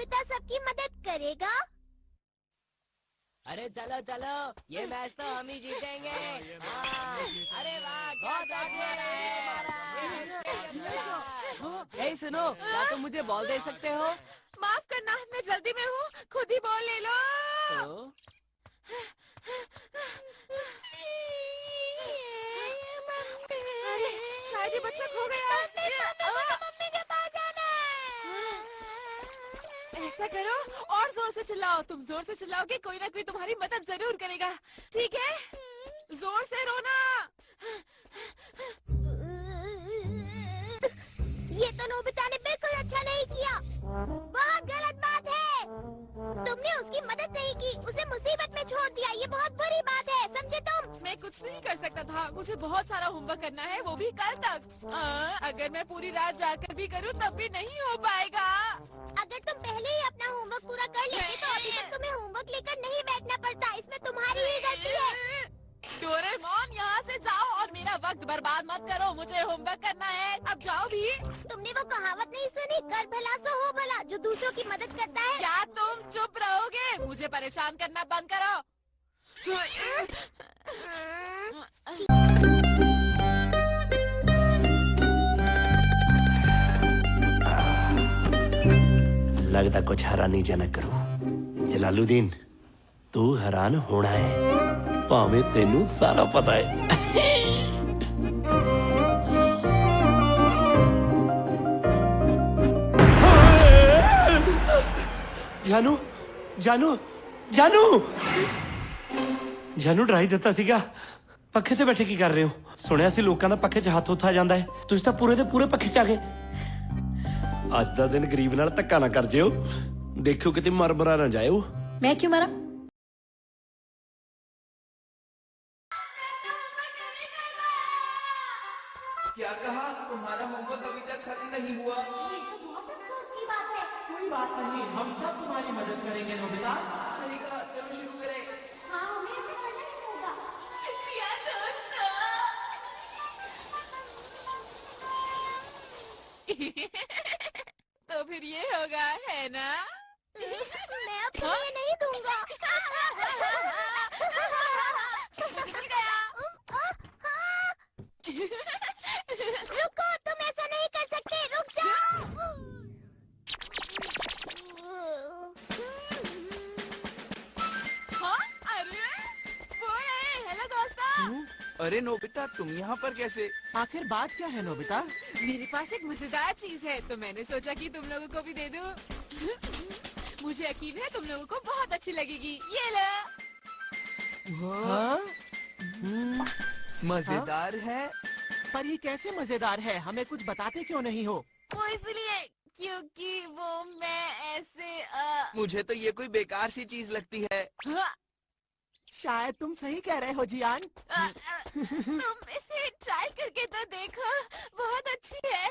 Nobita सबकी मदद करेगा। अरे चलो चलो, ये मैच तो हम ही जीतेंगे। अरे वाह, क्या शॉट मारा है हमारा। ए सुनो, क्या तुम मुझे बॉल दे सकते हो? माफ करना, मैं जल्दी में हूँ, खुद ही बॉल ले लो। अरे शायद ये बच्चा खो गया। मम्मी के पास जाना है। ऐसा करो, और जोर से चिल्लाओ। तुम जोर से चिल्लाओगे, कोई ना कोई तुम्हारी मदद जरूर करेगा। ठीक है, जोर से रोना। ये तो नोबिता ने बिल्कुल अच्छा नहीं किया। बहुत गलत बात है। तुमने उसकी मदद नहीं की, उसे मुसीबत में छोड़ दिया। ये बहुत बुरी बात है, समझे तुम? मैं कुछ नहीं कर सकता था, मुझे बहुत सारा होमवर्क करना है, वो भी कल तक। अगर मैं पूरी रात जाकर भी करूँ तब भी नहीं हो पाएगा। अगर तुम पहले ही अपना होमवर्क पूरा कर लेते तो अभी तक तुम्हें होमवर्क लेकर नहीं बैठना पड़ता। इसमें तुम्हारी ही गलती है। डोरेमोन, यहाँ से जाओ और मेरा वक्त बर्बाद मत करो। मुझे होमवर्क करना है, अब जाओ भी। तुमने वो कहावत नहीं सुनी, कर भला सो हो भला। जो दूसरों की मदद करता है। क्या तुम चुप रहोगे? मुझे परेशान करना बंद करो। लगता कुछ हैरानीजनक करूं। जलालुद्दीन, तू हैरान होना है, भावे तेनू सारा पता है। जानू जानू जानू जानू डराई ਦਿੱਤਾ ਸੀਗਾ। ਪੱਖੇ ਤੇ ਬੈਠੇ ਕੀ ਕਰ ਰਹੇ ਹੋ? ਸੁਣਿਆ ਸੀ ਲੋਕਾਂ ਦਾ ਪੱਖੇ 'ਚ ਹੱਥ ਉੱਥਾ ਜਾਂਦਾ ਹੈ, ਤੁਸੀਂ ਤਾਂ ਪੂਰੇ ਦੇ ਪੂਰੇ ਪੱਖੇ 'ਚ ਆ ਗਏ। ਅੱਜ ਦਾ ਦਿਨ ਗਰੀਬ ਨਾਲ ਧੱਕਾ ਨਾ ਕਰ ਜਿਓ, ਦੇਖਿਓ ਕਿਤੇ ਮਰ-ਮਰਾ ਨਾ ਜਾਇਓ। मैं क्यों मरा? क्या कहा? तुम्हारा होमवर्क अभी तक खत्म नहीं हुआ? ये तो बहुत अफसोस की बात है। कोई बात नहीं, हम सब तुम्हारी मदद करेंगे नोबिता। सही कहा, चलो शुरू करें। हाँ, हमें ऐसे करना ही होगा। शुक्रिया दोस्तों। तो फिर ये होगा, है ना? मैं अब तुम्हें नहीं दूंगा। मुझे मिल गया। रुको, तुम ऐसा नहीं कर सकते, रुक जाओ। हाँ, अरे वो है। हेलो दोस्तों। अरे नोबिता, तुम यहाँ पर कैसे? आखिर बात क्या है नोबिता? मेरे पास एक मजेदार चीज है, तो मैंने सोचा कि तुम लोगों को भी दे दूं। मुझे यकीन है तुम लोगों को बहुत अच्छी लगेगी। ये लो। हाँ? मजेदार है। पर ये कैसे मजेदार है? हमें कुछ बताते क्यों नहीं हो? वो इसलिए क्योंकि वो मैं ऐसे मुझे तो ये कोई बेकार सी चीज लगती है। शायद तुम सही कह रहे हो जियान। तुम इसे ट्राई करके तो देखो, बहुत अच्छी है।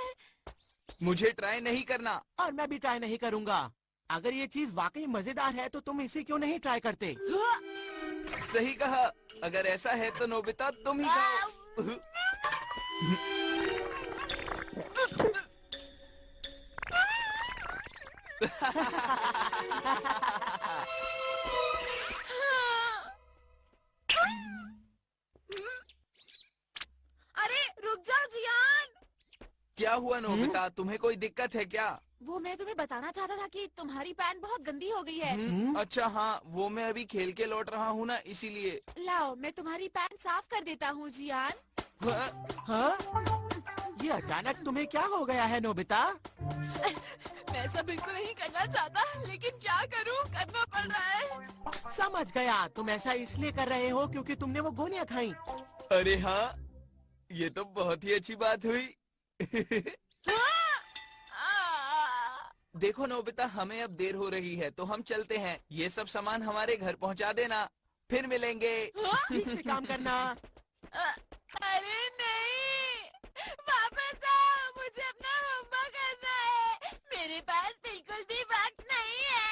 मुझे ट्राई नहीं करना। और मैं भी ट्राई नहीं करूँगा। अगर ये चीज वाकई मजेदार है तो तुम इसे क्यों नहीं ट्राई करते? सही कहा, अगर ऐसा है तो नोबिता तुम ही खाओ। अरे रुक जाओ जियान। क्या हुआ नोबिता, तुम्हें कोई दिक्कत है क्या? वो मैं तुम्हें बताना चाहता था कि तुम्हारी पैंट बहुत गंदी हो गई है। अच्छा हाँ, वो मैं अभी खेल के लौट रहा हूँ ना, इसीलिए। लाओ, मैं तुम्हारी पैंट साफ कर देता हूँ जियान। हाँ? ये अचानक तुम्हें क्या हो गया है नोबिता? मैं ऐसा बिल्कुल नहीं करना चाहता, लेकिन क्या करूँ, करना पड़ रहा है। समझ गया, तुम ऐसा इसलिए कर रहे हो क्योंकि तुमने वो गोलियां खाई। अरे हाँ, ये तो बहुत ही अच्छी बात हुई। देखो नोबिता, हमें अब देर हो रही है तो हम चलते हैं। ये सब सामान हमारे घर पहुंचा देना, फिर मिलेंगे। ठीक से काम करना। अरे नहीं, वापस आओ, मुझे अपना होमवर्क करना है। मेरे पास बिल्कुल भी वक्त नहीं है।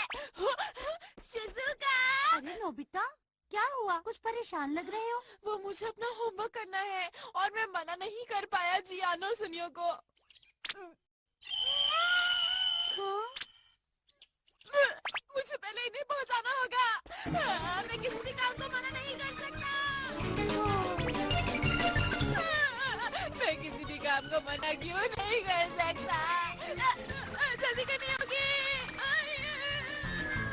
शिजुका। अरे नोबिता, क्या हुआ? कुछ परेशान लग रहे हो। वो मुझे अपना होमवर्क करना है और मैं मना नहीं कर पाया जियान और सुनियो को। मुझे पहले इन्हें पहुंचाना होगा। मैं किसी भी काम को मना नहीं कर सकता। मैं किसी भी काम को मना क्यों नहीं कर सकता? जल्दी करनी होगी।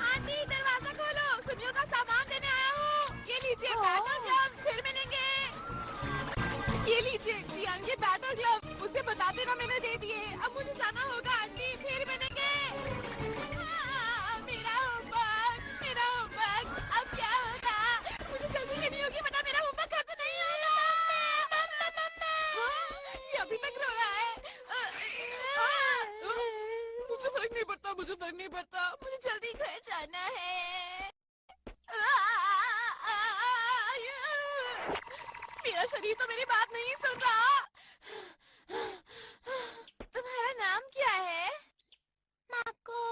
आंटी दरवाजा खोलो, सुनियो का सामान देने आया हूँ। ये लीजिए बैट और ग्लव्स, फिर मिलेंगे। ये लीजिए जियान के बैट और ग्लव्स, उसे बता देना मैंने दे दिए। अब मुझे जाना होगा आंटी, फिर मिलेंगे। मेरा होमवर्क अब क्या होगा? मुझे जल्दी करनी होगी वरना मेरा होमवर्क खत्म नहीं होगा। ये अभी तक रो रहा है। मुझे फर्क नहीं पड़ता, मुझे जल्दी घर जाना है। मेरा शरीर तो मेरी बात नहीं सुन रहा। तुम्हारा नाम क्या है? माको।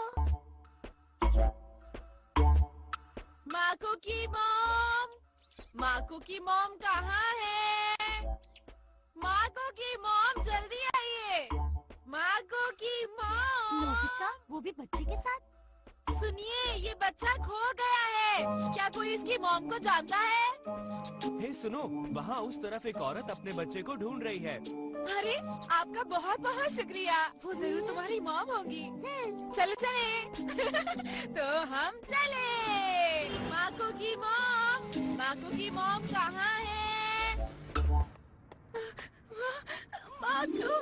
माको की मॉम कहाँ है? माको की मॉम जल्दी आइए। माको की मॉम। नोबिता, वो भी बच्चे के साथ? सुनिए, ये बच्चा खो गया है। क्या कोई इसकी मॉम को जानता है? हे सुनो, वहाँ उस तरफ एक औरत अपने बच्चे को ढूंढ रही है। अरे आपका बहुत बहुत शुक्रिया, वो जरूर तुम्हारी मॉम होगी। चलो चले। तो हम चले। माको की मॉम कहाँ है? माको,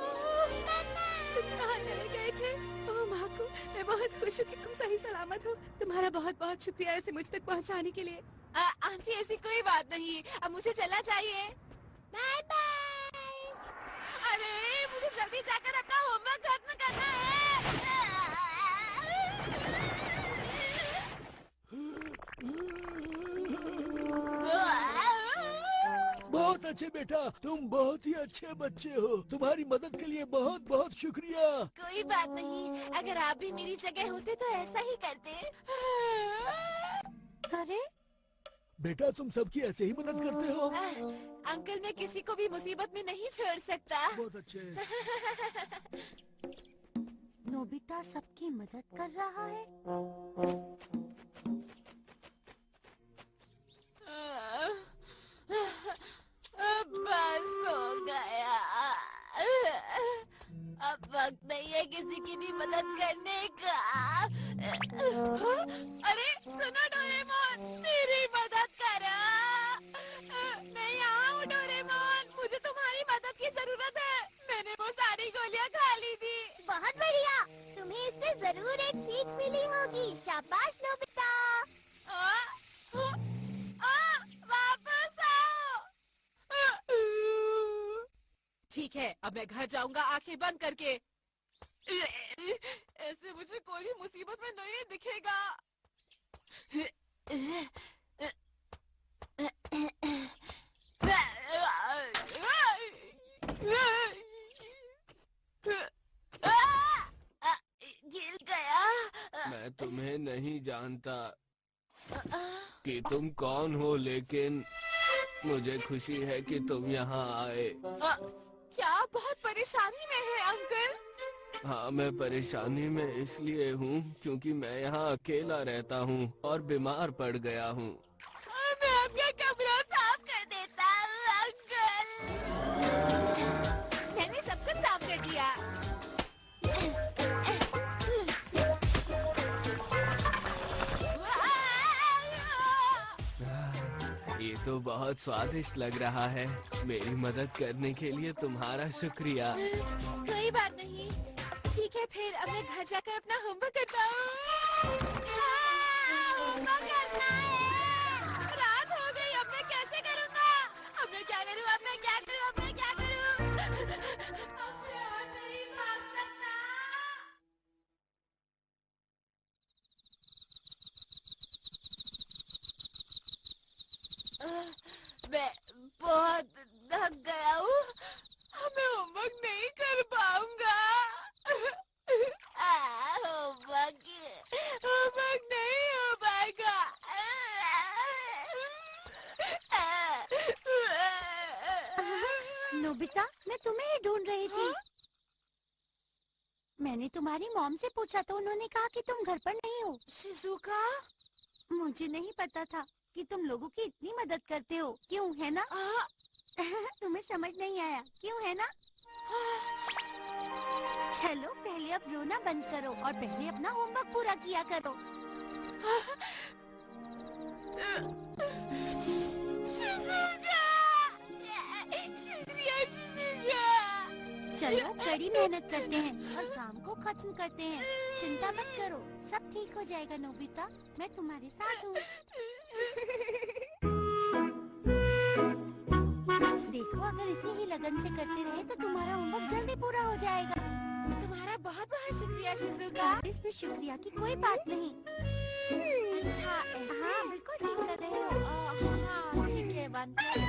तुम कहाँ चले गए थे? ओह माको, मैं बहुत खुश हूँ कि तुम सही सलामत हो। तुम्हारा बहुत बहुत शुक्रिया इसे मुझ तक पहुँचाने के लिए। आंटी ऐसी कोई बात नहीं, अब मुझे चलना चाहिए। Bye bye. अरे मुझे जल्दी जाकर अपना होमवर्क खत्म करना है। बहुत अच्छे बेटा, तुम बहुत ही अच्छे बच्चे हो। तुम्हारी मदद के लिए बहुत बहुत शुक्रिया। कोई बात नहीं, अगर आप भी मेरी जगह होते तो ऐसा ही करते। अरे बेटा तुम सबकी ऐसे ही मदद करते हो। अंकल, मैं किसी को भी मुसीबत में नहीं छोड़ सकता। बहुत अच्छे। नोबिता सबकी मदद कर रहा है। बस हो गया। अब वक्त नहीं है किसी की भी मदद करने का। अरे सुनो डोरेमोन, मेरी मदद करो। मैं यहाँ हूँ डोरेमोन, मुझे तुम्हारी मदद की जरूरत है। मैंने वो सारी गोलियाँ खा ली थी। बहुत बढ़िया, तुम्हें इससे जरूर एक सीख मिली होगी। शाबाश नोबिता। वापस आओ। ठीक है, अब मैं घर जाऊंगा आंखें बंद करके। ऐसे मुझे कोई भी मुसीबत में नहीं दिखेगा। गिर गया। मैं तुम्हें नहीं जानता कि तुम कौन हो, लेकिन मुझे खुशी है कि तुम यहाँ आए। क्या बहुत परेशानी में है अंकल? हाँ, मैं परेशानी में इसलिए हूँ क्योंकि मैं यहाँ अकेला रहता हूँ और बीमार पड़ गया हूँ। मैं आपका कमरा साफ कर देता हूँ अंकल। मैंने सब कुछ साफ कर दिया। ये तो बहुत स्वादिष्ट लग रहा है। मेरी मदद करने के लिए तुम्हारा शुक्रिया। कोई बात नहीं। ठीक है, फिर अब मैं घर जाकर अपना होमवर्क करता हूँ। होमवर्क करना है। रात हो गई, अब मैं कैसे करूँगा? अब मैं क्या करूँ? अब मैं क्या करूँ? अब मैं क्या करूँ? अब मैं और नहीं भाग सकता। मैं बहुत थक गया हूँ। मैं होमवर्क नहीं कर पाऊंगा। होमवर्क नहीं हो पाएगा। नोबिता, मैं तुम्हें ही ढूंढ रही थी। मैंने तुम्हारी मॉम से पूछा तो उन्होंने कहा कि तुम घर पर नहीं हो। शिजुका, मुझे नहीं पता था कि तुम लोगों की इतनी मदद करते हो। क्यों, है ना? तुम्हें समझ नहीं आया, क्यों, है ना? चलो पहले अब रोना बंद करो और पहले अपना होमवर्क पूरा किया करो। शिजुका, शुक्रिया शिजुका। चलो कड़ी मेहनत करते हैं और काम को खत्म करते हैं। चिंता मत करो, सब ठीक हो जाएगा नोबिता, मैं तुम्हारे साथ हूँ। देखो अगर इसी ही लगन से करते रहे तो तुम्हारा होमवर्क जल्दी पूरा हो जाएगा। तुम्हारा बहुत बहुत शुक्रिया शिजुका। इसमें शुक्रिया की कोई बात नहीं। अच्छा ऐसे? हाँ बिल्कुल ठीक कर रहे हो। हाँ ठीक है, बनते हैं।